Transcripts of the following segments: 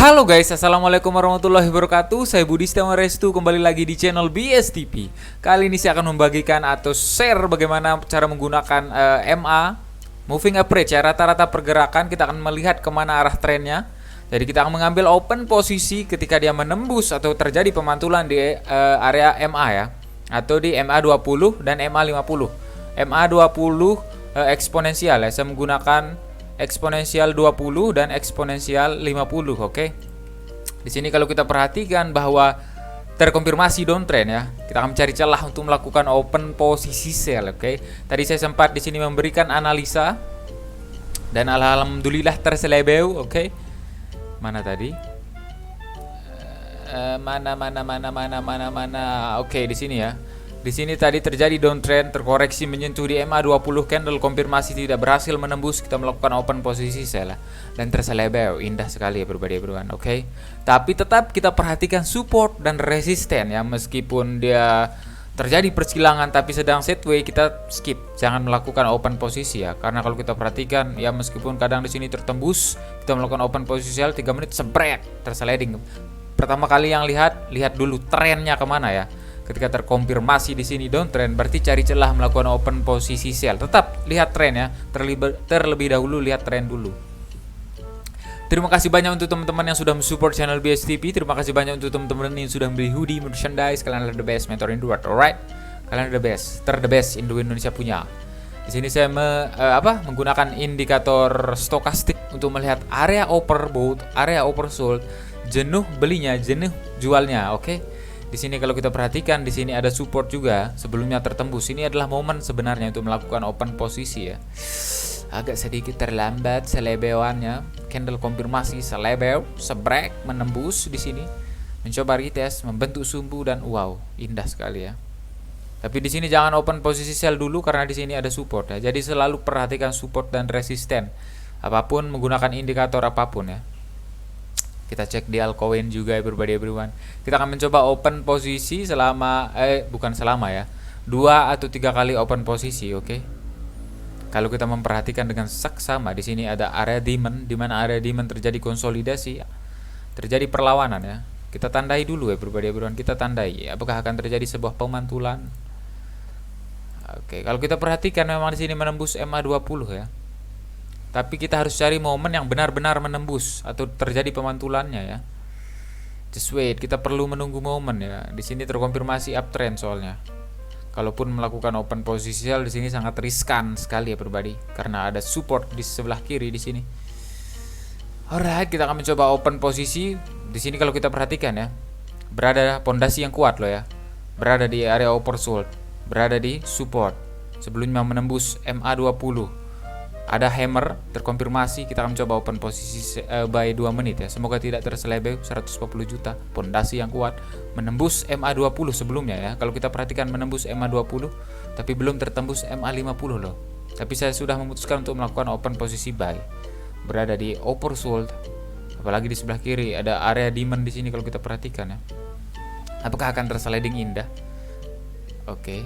Halo guys, assalamualaikum warahmatullahi wabarakatuh. Saya Budi Setiawan Restu, kembali lagi di channel BSTP. Kali ini saya akan membagikan atau share bagaimana cara menggunakan MA Moving Average ya. Rata-rata pergerakan kita akan melihat kemana arah trennya. Jadi kita akan mengambil open posisi ketika dia menembus atau terjadi pemantulan di area MA ya, atau di MA20 dan MA50. MA20 eksponensial ya. Saya menggunakan eksponensial 20 dan eksponensial 50, oke. Di sini kalau kita perhatikan bahwa terkonfirmasi downtrend ya, kita akan mencari celah untuk melakukan open posisi sell, oke. Tadi saya sempat di sini memberikan analisa dan alhamdulillah terselebeu, oke. Mana tadi? Mana. Oke, di sini ya. Di sini tadi terjadi downtrend, terkoreksi menyentuh di MA20 candle, konfirmasi tidak berhasil menembus, kita melakukan open posisi sell dan terselebeu. Indah sekali ya everyone, oke. Tapi tetap kita perhatikan support dan resisten ya, meskipun dia terjadi persilangan tapi sedang sideways, kita skip, jangan melakukan open posisi ya. Karena kalau kita perhatikan ya, meskipun kadang di sini tertembus, kita melakukan open posisi sell 3 menit sebrek, tersliding. Pertama kali yang lihat dulu trennya kemana ya. Ketika terkonfirmasi di sini downtrend, berarti cari celah melakukan open posisi sell. Tetap lihat tren ya, terlebih dahulu lihat tren dulu. Terima kasih banyak untuk teman-teman yang sudah mensupport channel BSTP. Terima kasih banyak untuk teman-teman yang sudah beli hoodie, merchandise. Kalian adalah the best mentor in the world, alright? Kalian adalah the best, the best Indo Indonesia punya. Di sini saya menggunakan indikator stokastik untuk melihat area overbought, area oversold, jenuh belinya, jenuh jualnya, oke? Di sini kalau kita perhatikan, di sini ada support juga sebelumnya tertembus. Ini adalah momen sebenarnya untuk melakukan open posisi ya. Agak sedikit terlambat selebeuannya. Candle konfirmasi selebeu, sebrek, menembus di sini. Mencoba retest, membentuk sumbu dan wow, indah sekali ya. Tapi di sini jangan open posisi sell dulu karena di sini ada support ya. Jadi selalu perhatikan support dan resisten. Apapun menggunakan indikator apapun ya. Kita cek di altcoin juga everyone. Kita akan mencoba open posisi selama bukan selama ya, 2 atau 3 kali open posisi, oke. Kalau kita memperhatikan dengan saksama, di sini ada area demand, di mana area demand terjadi konsolidasi, terjadi perlawanan ya. Kita tandai dulu everyone. Kita tandai apakah akan terjadi sebuah pemantulan. Oke, kalau kita perhatikan memang di sini menembus MA20 ya. Tapi kita harus cari momen yang benar-benar menembus atau terjadi pemantulannya ya. Just wait, kita perlu menunggu momen ya. Di sini terkonfirmasi uptrend soalnya. Kalaupun melakukan open posisi sell di sini sangat riskan sekali ya everybody, karena ada support di sebelah kiri di sini. Alright, kita akan mencoba open posisi. Di sini kalau kita perhatikan ya, berada pondasi yang kuat loh ya. Berada di area oversold, berada di support. Sebelumnya menembus MA20. Ada hammer terkonfirmasi, kita akan mencoba open posisi buy 2 menit ya. Semoga tidak terselebeu 140 juta. Pondasi yang kuat menembus MA20 sebelumnya ya. Kalau kita perhatikan menembus MA20 tapi belum tertembus MA50 loh. Tapi saya sudah memutuskan untuk melakukan open posisi buy. Berada di oversold. Apalagi di sebelah kiri ada area demand di sini kalau kita perhatikan ya. Apakah akan tersliding indah? Oke.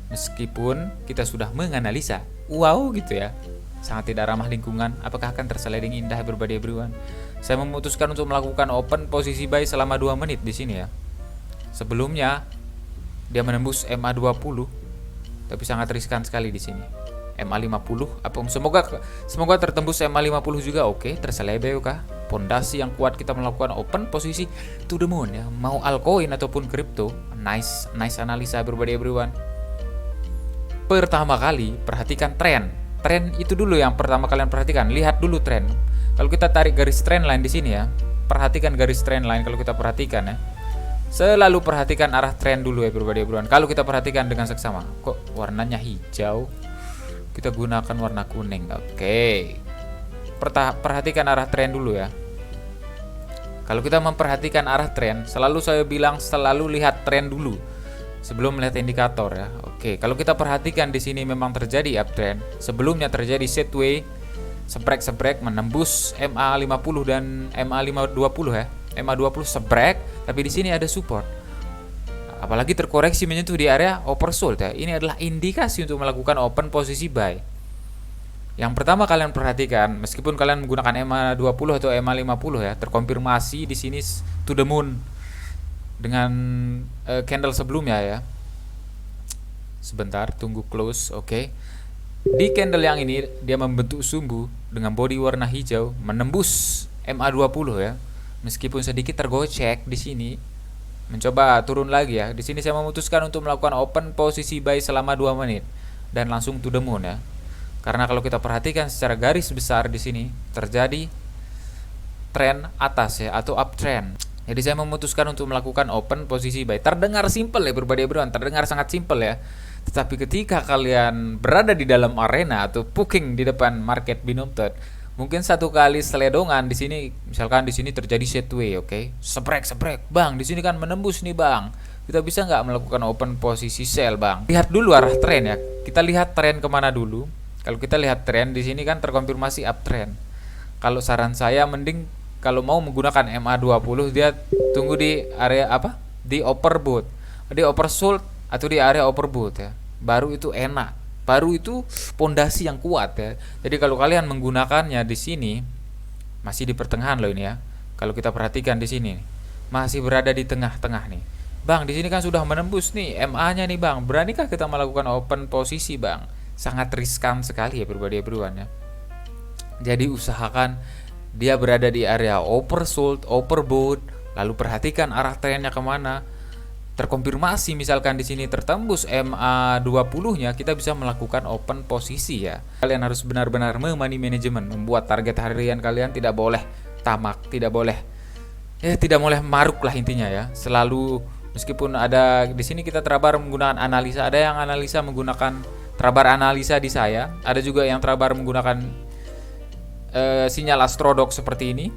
Meskipun kita sudah menganalisa, wow gitu ya, sangat tidak ramah lingkungan, apakah akan tersliding indah everyone? Saya memutuskan untuk melakukan open posisi buy selama 2 menit di sini ya. Sebelumnya dia menembus MA20, tapi sangat riskan sekali di sini. MA50, semoga tertembus MA50 juga, oke. Terselebeu kah? Pondasi yang kuat, kita melakukan open posisi to the moon ya. Mau altcoin ataupun kripto, nice analisa everyone. Pertama kali perhatikan tren itu dulu yang pertama kalian perhatikan, lihat dulu tren. Kalau kita tarik garis trend line di sini ya, perhatikan garis trend line. Kalau kita perhatikan ya, selalu perhatikan arah tren dulu everyone. Kalau kita perhatikan dengan seksama, kok warnanya hijau, kita gunakan warna kuning, oke. Perhatikan arah tren dulu ya. Kalau kita memperhatikan arah tren, selalu saya bilang selalu lihat tren dulu sebelum melihat indikator ya. Oke, kalau kita perhatikan di sini memang terjadi uptrend. Sebelumnya terjadi sideways, sebrek menembus MA50 dan MA20 ya. MA20 sebrek, tapi di sini ada support. Apalagi terkoreksi menyentuh di area oversold ya. Ini adalah indikasi untuk melakukan open posisi buy. Yang pertama kalian perhatikan, meskipun kalian menggunakan EMA 20 atau EMA 50 ya, terkonfirmasi di sini to the moon dengan candle sebelumnya ya. Sebentar, tunggu close, oke. Di candle yang ini dia membentuk sumbu dengan body warna hijau menembus MA 20 ya. Meskipun sedikit tergocek di sini, mencoba turun lagi ya. Di sini saya memutuskan untuk melakukan open posisi buy selama 2 menit dan langsung to the moon ya. Karena kalau kita perhatikan secara garis besar di sini terjadi tren atas ya atau uptrend. Jadi saya memutuskan untuk melakukan open posisi buy. Terdengar simple ya everyone, terdengar sangat simple ya. Tetapi ketika kalian berada di dalam arena atau puking di depan market binotted, mungkin satu kali seledongan di sini, misalkan di sini terjadi sideways, oke? Sebrek, bang. Di sini kan menembus nih bang. Kita bisa nggak melakukan open posisi sell bang? Lihat dulu arah tren ya. Kita lihat tren kemana dulu. Kalau kita lihat tren di sini kan terkonfirmasi uptrend. Kalau saran saya mending kalau mau menggunakan MA 20 dia tunggu di area apa? Di overbought, di oversold atau di area overbought ya. Baru itu enak. Baru itu pondasi yang kuat ya. Jadi kalau kalian menggunakannya di sini masih di pertengahan loh ini ya. Kalau kita perhatikan di sini masih berada di tengah-tengah nih. Bang, di sini kan sudah menembus nih MA-nya nih, Bang. Beranikah kita melakukan open posisi, Bang? Sangat riskan sekali ya everyone ya. Jadi usahakan dia berada di area oversold, overbought, lalu perhatikan arah trennya kemana. Terkonfirmasi misalkan di sini tertembus MA 20-nya, kita bisa melakukan open posisi ya. Kalian harus benar-benar money management, membuat target harian kalian tidak boleh tamak, tidak boleh maruk lah intinya ya. Selalu meskipun ada di sini kita terabar menggunakan analisa, ada yang analisa menggunakan Trabar analisa di saya, ada juga yang Trabar menggunakan sinyal astrodok seperti ini.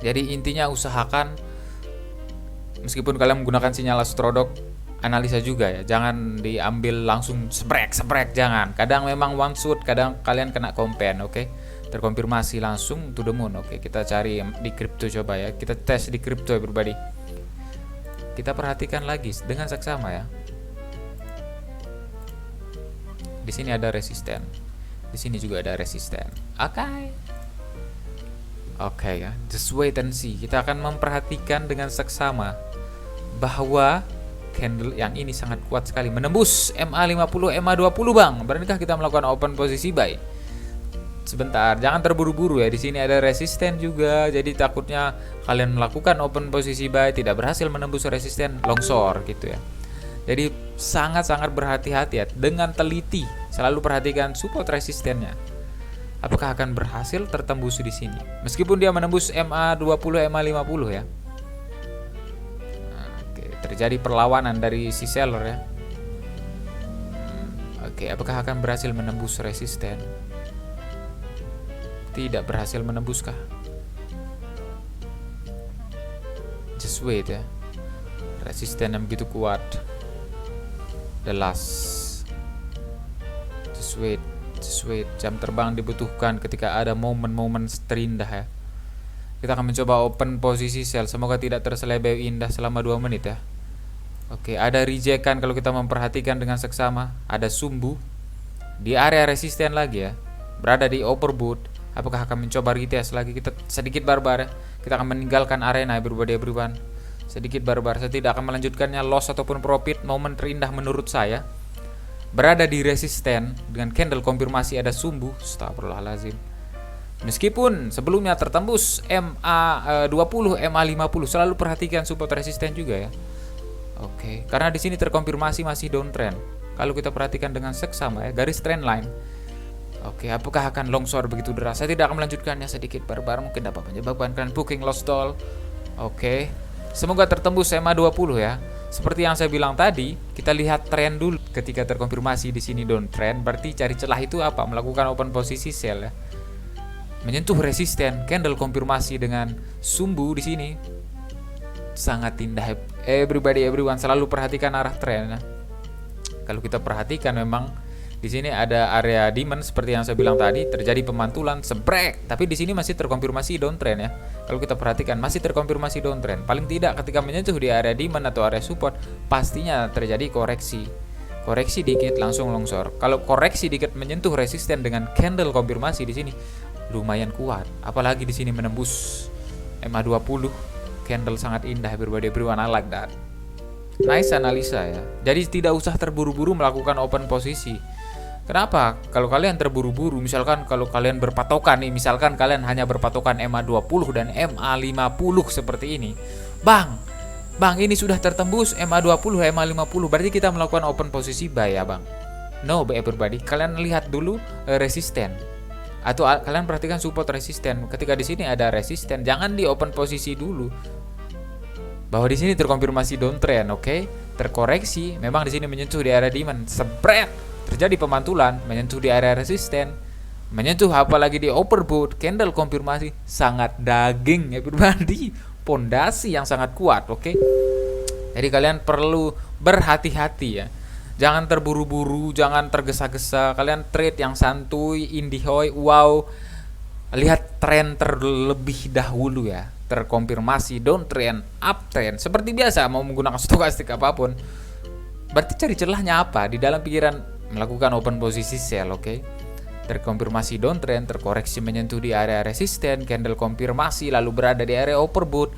Jadi intinya usahakan meskipun kalian menggunakan sinyal astrodok, analisa juga ya. Jangan diambil langsung sebrek, jangan. Kadang memang one shot, kadang kalian kena kompen, oke? Terkonfirmasi langsung to the moon, oke? Kita cari di kripto coba ya. Kita tes di kripto everybody. Kita perhatikan lagi dengan seksama ya. Di sini ada resisten, di sini juga ada resisten. Oke ya, just wait and see. Kita akan memperhatikan dengan seksama bahwa candle yang ini sangat kuat sekali menembus MA 50, MA 20 bang. Beranikah kita melakukan open posisi buy? Sebentar, jangan terburu-buru ya. Di sini ada resisten juga, jadi takutnya kalian melakukan open posisi buy tidak berhasil menembus resisten, longsor gitu ya. Jadi sangat-sangat berhati-hati ya, dengan teliti selalu perhatikan support resistennya. Apakah akan berhasil tertembus di sini? Meskipun dia menembus MA 20, MA 50 ya. Oke, terjadi perlawanan dari si seller ya. Oke, apakah akan berhasil menembus resisten? Tidak berhasil menembuskah? Just wait ya. Resisten yang begitu kuat. The last. Just wait. Jam terbang dibutuhkan ketika ada momen-momen terindah ya. Kita akan mencoba open posisi sell. Semoga tidak terselebeu indah selama 2 menit ya. Oke, ada rejekan kalau kita memperhatikan dengan seksama. Ada sumbu di area resisten lagi ya. Berada di overbought. Apakah akan mencoba retest lagi? Kita sedikit barbar ya. Kita akan meninggalkan arena everyone. Sedikit barbar, saya tidak akan melanjutkannya. Loss ataupun profit, momen terindah menurut saya berada di resisten dengan candle konfirmasi ada sumbu. Astagfirullahaladzim. Meskipun sebelumnya tertembus MA 20, MA 50, selalu perhatikan support resisten juga ya. Oke, karena di sini terkonfirmasi masih downtrend. Kalau kita perhatikan dengan seksama ya, garis trend line. Oke, apakah akan longsor begitu deras? Saya tidak akan melanjutkannya, sedikit barbar mungkin dapat menyebabkan booking loss stall. Oke. Semoga tertembus MA 20 ya. Seperti yang saya bilang tadi, kita lihat tren dulu. Ketika terkonfirmasi di sini downtrend, berarti cari celah itu apa? Melakukan open posisi sell ya. Menyentuh resisten, candle konfirmasi dengan sumbu di sini. Sangat indah. Everyone selalu perhatikan arah tren ya. Kalau kita perhatikan memang di sini ada area demand seperti yang saya bilang tadi, terjadi pemantulan sebrek, tapi di sini masih terkonfirmasi downtrend ya. Kalau kita perhatikan masih terkonfirmasi downtrend. Paling tidak ketika menyentuh di area demand atau area support, pastinya terjadi koreksi koreksi dikit langsung longsor. Kalau koreksi dikit menyentuh resisten dengan candle konfirmasi di sini lumayan kuat. Apalagi di sini menembus MA20, candle sangat indah everyone, I like that. Nice analisa ya. Jadi tidak usah terburu-buru melakukan open posisi. Kenapa? Kalau kalian terburu-buru, misalkan kalau kalian berpatokan nih, misalkan kalian hanya berpatokan MA20 dan MA50 seperti ini. Bang, ini sudah tertembus MA20, MA50, berarti kita melakukan open posisi buy ya bang. No everybody, kalian lihat dulu resisten. Atau kalian perhatikan support resisten. Ketika di sini ada resisten, jangan di open posisi dulu. Bahwa di sini terkonfirmasi downtrend, oke? Terkoreksi, memang di sini menyentuh di area demand, spread, terjadi pemantulan, menyentuh di area resisten, menyentuh apalagi di overbought, candle konfirmasi sangat daging everybody. Pondasi yang sangat kuat, oke? Jadi kalian perlu berhati-hati ya. Jangan terburu-buru, jangan tergesa-gesa. Kalian trade yang santuy, indihoy, wow. Lihat tren terlebih dahulu ya. Terkonfirmasi downtrend, uptrend. Seperti biasa mau menggunakan stokastik apapun. Berarti cari celahnya apa? Di dalam pikiran melakukan open posisi sell, oke? Terkonfirmasi downtrend, terkoreksi menyentuh di area resisten, candle konfirmasi lalu berada di area overbought,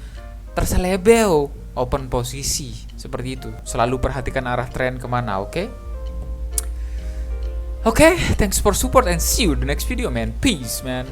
terselebeo open posisi seperti itu. Selalu perhatikan arah tren kemana, oke? Oke, thanks for support and see you in the next video man. Peace man.